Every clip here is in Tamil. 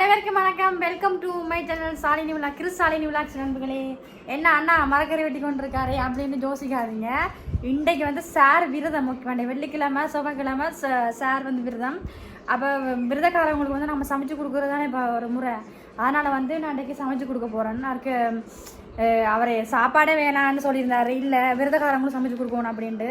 அனைவருக்கும் வணக்கம். Welcome to my channel Shalini vlog. Shalini vlogs நண்பர்களே, என்ன அண்ணா மரக்கறி வெட்டி கொண்டிருக்காரு அப்படின்னு யோசிக்காதீங்க. இன்றைக்கு வந்து சார் விரதம். முக்கியமான வெள்ளிக்கிழமை செவ்வாய்க்கிழமை சார் வந்து விரதம். அப்போ விரதக்காரவங்களுக்கு வந்து நம்ம சமைச்சு கொடுக்குறது தானே இப்போ ஒரு முறை. அதனால் வந்து நான் இன்றைக்கி சமைச்சு கொடுக்க போகிறேன்னு அதுக்கு அவரை சாப்பாடே வேணான்னு சொல்லியிருந்தாரு. இல்லை விரதக்காரங்களும் சமைச்சு கொடுக்கணும் அப்படின்ட்டு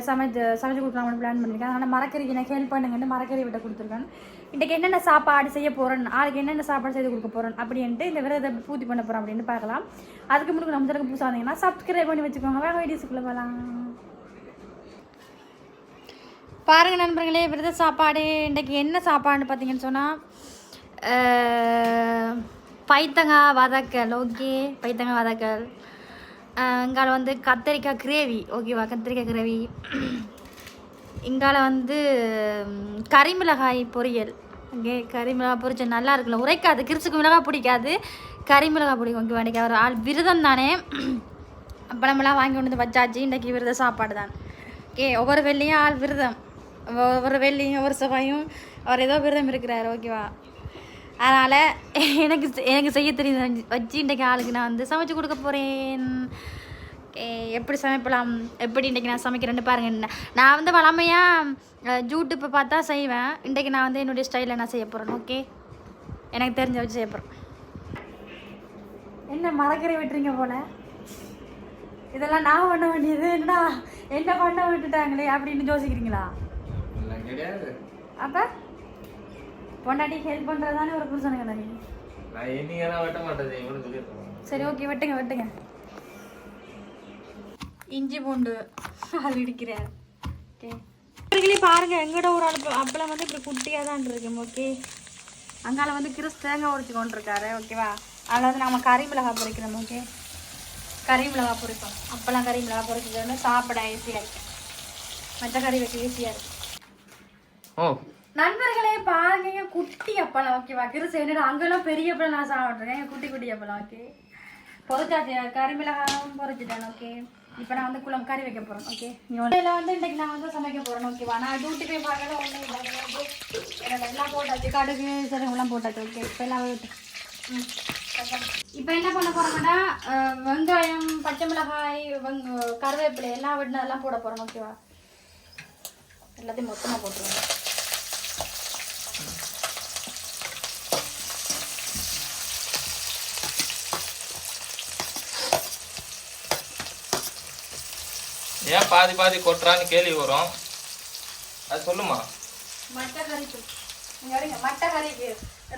சமைச்சு கொடுக்கலாம்னு பிளான் பண்ணியிருக்கேன். அதனால் மரக்கறிக்கு எனக்கு ஹெல்ப் பண்ணுங்கன்னு மரக்கறி விட்ட கொடுத்துருக்கேன். இன்றைக்கி என்னென்ன சாப்பாடு செய்ய போகிறேன், ஆளுக்கு என்னென்ன சாப்பாடு செய்து கொடுக்க போகிறேன் அப்படின்ட்டு இந்த விரதத்தை பூர்த்தி பண்ண போகிறோம் அப்படின்னு பார்க்கலாம். அதுக்கு முன்னாடி நம்ம தடவை புதுசாக வந்தீங்கன்னா சப்ஸ்கிரைப் பண்ணி வச்சுக்கோங்க. வேறு வீடியோஸுக்குள்ளே போகலாம். பாருங்கள் நண்பர்களே, விரத சாப்பாடு இன்றைக்கி என்ன சாப்பாடுன்னு பார்த்தீங்கன்னு சொன்னால் பைத்தங்காய் வதக்கல். ஓகே, பைத்தங்காய் வதக்கல். இங்கால வந்து கத்திரிக்காய் கிரேவி. ஓகேவா, கத்திரிக்காய் கிரேவி. இங்கால வந்து கறிமிளகாய் பொரியல். ஓகே, கறிமிளகாய் பொரிச்சல் நல்லா இருக்குல்ல, உரைக்காது. கிறிஸ்துக்கு மிளகாய் பிடிக்காது, கறிமிளகாய் பிடிக்கும். ஓகே, இன்றைக்கி ஒரு ஆள் விரதம் தானே, பழமெல்லாம் வாங்கி கொண்டு வந்து வச்சாச்சு. இன்றைக்கி விரத சாப்பாடு தான். ஓகே, ஒவ்வொரு வெள்ளியும் ஆள் விரதம், ஒவ்வொரு வெள்ளியும் ஒவ்வொரு செவ்வாயும் அவர் ஏதோ விரதம் இருக்கிறார். ஓகேவா, அதனால் எனக்கு செய்ய தெரியுது வச்சு இன்றைக்கி ஆளுக்கு நான் வந்து சமைச்சு கொடுக்க போகிறேன். எப்படி சமைக்கலாம், எப்படி இன்றைக்கி நான் சமைக்கிறேன்னு பாருங்கள். நான் வந்து வளமையாக யூடியூப்பை பார்த்தா செய்வேன். இன்றைக்கி நான் வந்து என்னுடைய ஸ்டைலில் நான் செய்ய போகிறேன். ஓகே, எனக்கு தெரிஞ்ச வச்சு செய்ய போகிறேன். என்ன மரக்கறி விட்டுறீங்க போல், இதெல்லாம் நான் பண்ண வேண்டியது என்ன பண்ண விட்டுட்டாங்களே அப்படின்னு யோசிக்கிறீங்களா? அப்போ பொண்டாட்டி ஹெல்ப் பண்ணுறது தானே ஒரு புருஷனுங்க தானே. சரி, ஓகே, வெட்டுங்க. இஞ்சி பூண்டு அது இடிக்கிறார். ஓகே, பாருங்க, எங்கட ஒரு அப்பளம் வந்து இப்படி குட்டியாக தான் இருக்கு. ஓகே, அங்கால வந்து கிறிஸ் தேங்காய் உடைச்சி கொண்டிருக்காரு. ஓகேவா, அதில் வந்து நம்ம கறி மிளகாய் பொரிக்கிறோம். ஓகே, கறி மிளகாய் பொரிப்போம். அப்பெல்லாம் கறி மிளகாய் பொரிச்சது சாப்பிட ஈஸியாக இருக்கு, மற்ற கறி வைக்க ஈஸியாக இருக்கு. நண்பர்களே பாருங்க, குட்டி அப்பளம். ஓகேவா, கிறிஸ் என்னோட அங்கெல்லாம் பெரிய அப்பளம் நான் சாப்பிட்ருக்கேன், குட்டி அப்பளம். ஓகே, பொரிச்சாச்சு, கறி மிளகாயும் பொரிச்சிட்டேன். ஓகே, இப்போ நான் வந்து குழம்பு கறி வைக்க போகிறேன். ஓகே, இதில் வந்து இன்றைக்கி நான் வந்து சமைக்க போகிறேன். ஓகேவா, நான் டியூட்டி போய் பார்க்கல ஒன்றும் இல்லை, எனக்கு எல்லாம் போட்டாச்சு, கடுகு சீரகம்லாம் போட்டாச்சு. ஓகே, இப்போ எல்லாம் விட்டு இப்போ என்ன பண்ண போகிறோம்னா வெங்காயம், பச்சை மிளகாய், கருவேப்பிலை எல்லாம் விட்டு அதெல்லாம் போட போகிறோம். ஓகேவா, எல்லாத்தையும் மொத்தமாக போட்டுருவோம். ஏன் பாதி பாதி கொட்டுறான்னு கேள்வி வரும், அது சொல்லுமா? மட்டை கறிக்கு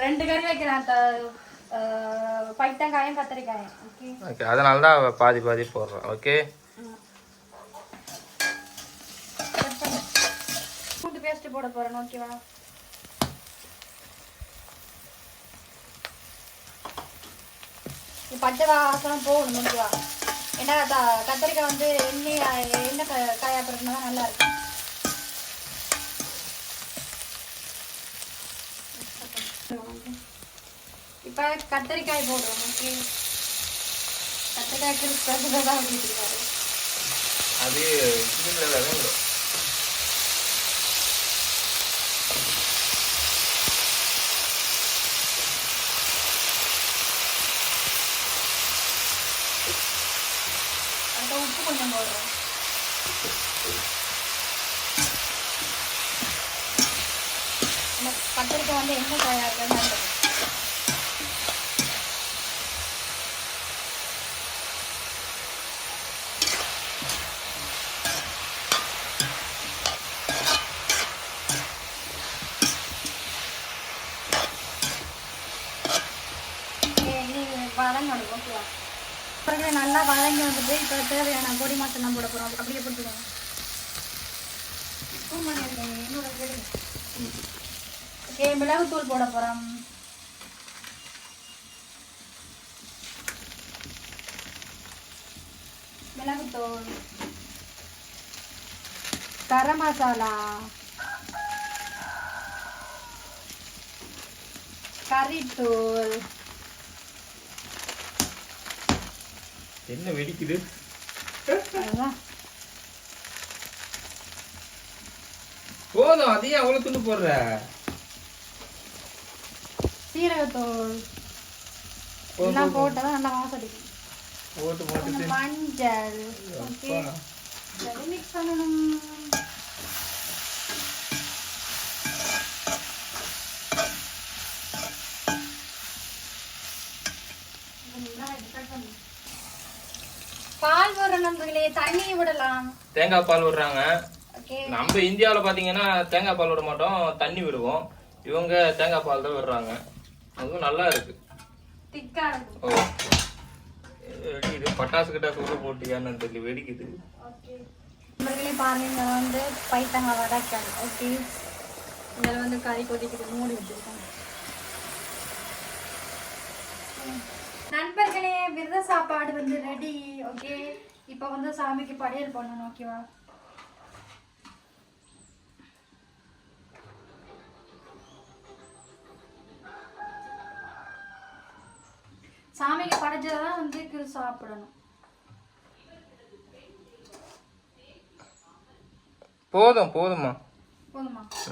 2 கறி வைக்கிறேன், பைத்தங்காயும் கத்திரிக்காயும். ஓகே, அதனால தான் பாதி பாதி போடுறோம். ஓகே, பூண்டு பேஸ்ட் போட போகிறேன். ஓகேவா, பச்சை வாசனம் போகணும். ஓகேவா, ஏன்னா கத்திரிக்காய் வந்து எண்ணெய் காயாப்படுறதுனா தான் நல்லா இருக்கும். இப்போ கத்திரிக்காய் போடுறோம். ஓகே, கத்திரிக்காய்க்கு தான் வச்சுருக்காரு. அது உப்பு கொஞ்சம் போடுறோம். கத்திரிக்காய் வந்து என்ன காயா இருக்குன்னு வதங்கணும். ஓகேவா, நல்லா வதங்கி வந்துட்டு இப்போ தேவையான பொடி மாசெல்லாம் போட போகிறோம். அப்படியே போட்டுக்கோங்க. ஓகே, மிளகுத்தூள் போட போகிறோம். மிளகுத்தூள், கரம் மசாலா, கறித்தூள். என்ன வெடிக்குது? போதும், அதையும் அவ்வளவு துண்டு போடுற. சீரகத்தூள் எல்லாம் போட்டதான் நல்லா வாசம் அடிக்கும். கொஞ்சம் மஞ்சள். ஓகே, மிக்ஸ் பண்ணணும். பால் வர நண்பர்களே, தண்ணி விடலாம். தேங்காய் பால் விடுறாங்க. ஓகே, நம்ம இந்தியாவில் பார்த்தீங்கன்னா தேங்காய் பால் விட மாட்டோம், தண்ணி விடுவோம். இவங்க தேங்காய் பால் தான் விடுறாங்க. அதுவும் நல்லா இருக்கு. திக்கா இருக்கு. ஓ, வெடிக்குது. பட்டாசு கிட்டாசு உள்ள போட்டியான்னு தெரியல, வெடிக்குது. ஓகே நண்பர்களே, பாருங்க வந்து பைத்தங்காய் வதக்கல். ஓகே, இதில் வந்து கறி கொதிக்கிட்டு மூடி வச்சிருக்கோம். நண்பர்களே, விரத சாப்பாடு வந்து ரெடி. ஓகே, இப்போ வந்து சாமிக்கு படையல் பண்ணணும். ஓகேவா? சாமிக்கு படைச்சதான் வந்து சாப்பிடணும். போதுமா போதுமா?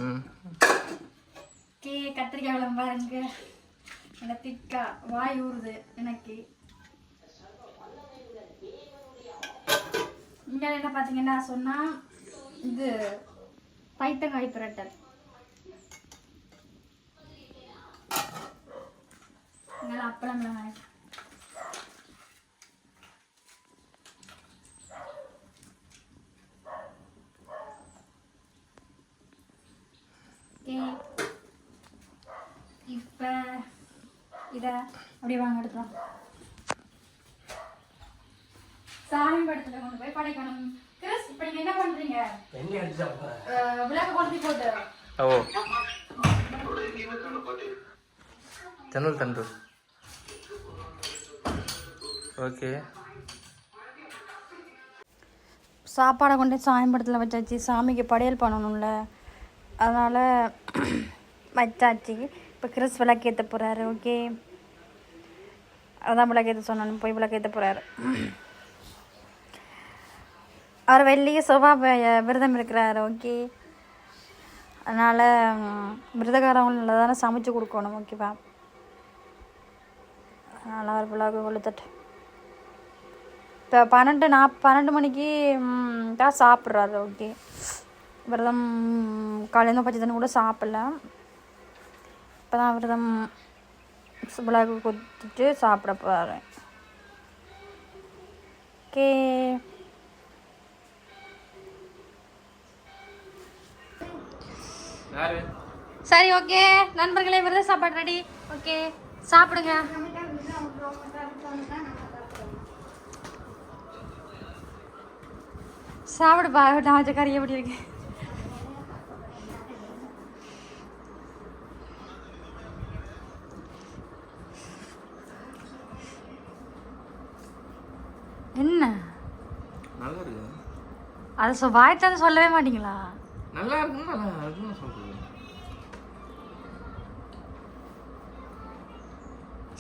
ம். ஓகே, கத்திரிக்காய் குழம்பு பாருங்க. எனக்கு திக்கா வாய் ஊறுது எனக்கு. இங்க என்ன பாத்தீங்கன்னா சொன்னா இது பைத்தங்காய் பிரட்டல். இங்க அப்பளம் மிளகாய். இப்ப இத அப்படியே வாங்க எடுக்கலாம். சாமி படத்துல கொண்டு போய் படைக்கணும். கிறிஸ், இப்ப நீங்க என்ன பண்றீங்க? விளக்கு கொண்டு போட்டு. ஓ, தன்னூர் தந்தூர். ஓகே, சாப்பாடை கொண்டு சாமி படத்தில் வச்சாச்சு. சாமிக்கு படையல் பண்ணணும்ல, அதனால் வச்சாச்சு. இப்போ கிறிஸ் விளக்கேற்ற போகிறாரு. ஓகே, அதான் விளக்கேற்ற சொன்னான்னு போய் விளக்கேற்ற போகிறாரு. அவர் வெள்ளி செவ்வாய் விரதம் இருக்கிறாரு. ஓகே, அதனால் விரதக்காரவங்க நல்லா தானே சமைச்சு கொடுக்கணும். ஓகேவா? அதனால் அவர் விளக்கு கொளுத்தட்டு. இப்போ 12 மணிக்கு தான் சாப்பிட்றாரு. ஓகே, விரதம் காலையில் பச்சை தண்ணி கூட சாப்பிடல. இப்போ தான் விரதம் விளக்கு கொளுத்திட்டு சாப்பிட போகிறாரு. ஓகே, சரி. ஓகே நண்பர்களே, விரத சாப்பாடு ரெடி. ஓகே, சாப்பிடுங்க. சாப்பிடுப்பா. நான் வச்ச கறி எப்படி இருக்கு? என்ன நல்லா இருக்கு. அது வாய்த்தாந்து சொல்லவே மாட்டீங்களா? நல்லா இருக்குன்னு நல்லா இருக்குன்னு சொல்றது.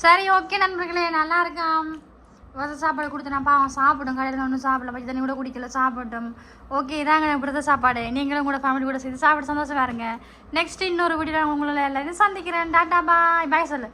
சரி, ஓகே நண்பர்களே, நல்லா இருக்கான். விரத சாப்பாடு கொடுத்தேனாப்பா, அவன் சாப்பிடும். கடையில் ஒன்றும் சாப்பிடல, பச்சை தண்ணி கூட குடிக்கல, சாப்பிட்டோம். ஓகே, இதாங்க விரத சாப்பாடு. நீங்களும் கூட ஃபேமிலி கூட சேர்த்து சாப்பிட்டு சந்தோஷம் பாருங்க. நெக்ஸ்ட் இன்னொரு வீடியோ உங்களை எல்லாத்தையும் சந்திக்கிறேன். டாட்டா பாய். பாய் சொல்லு.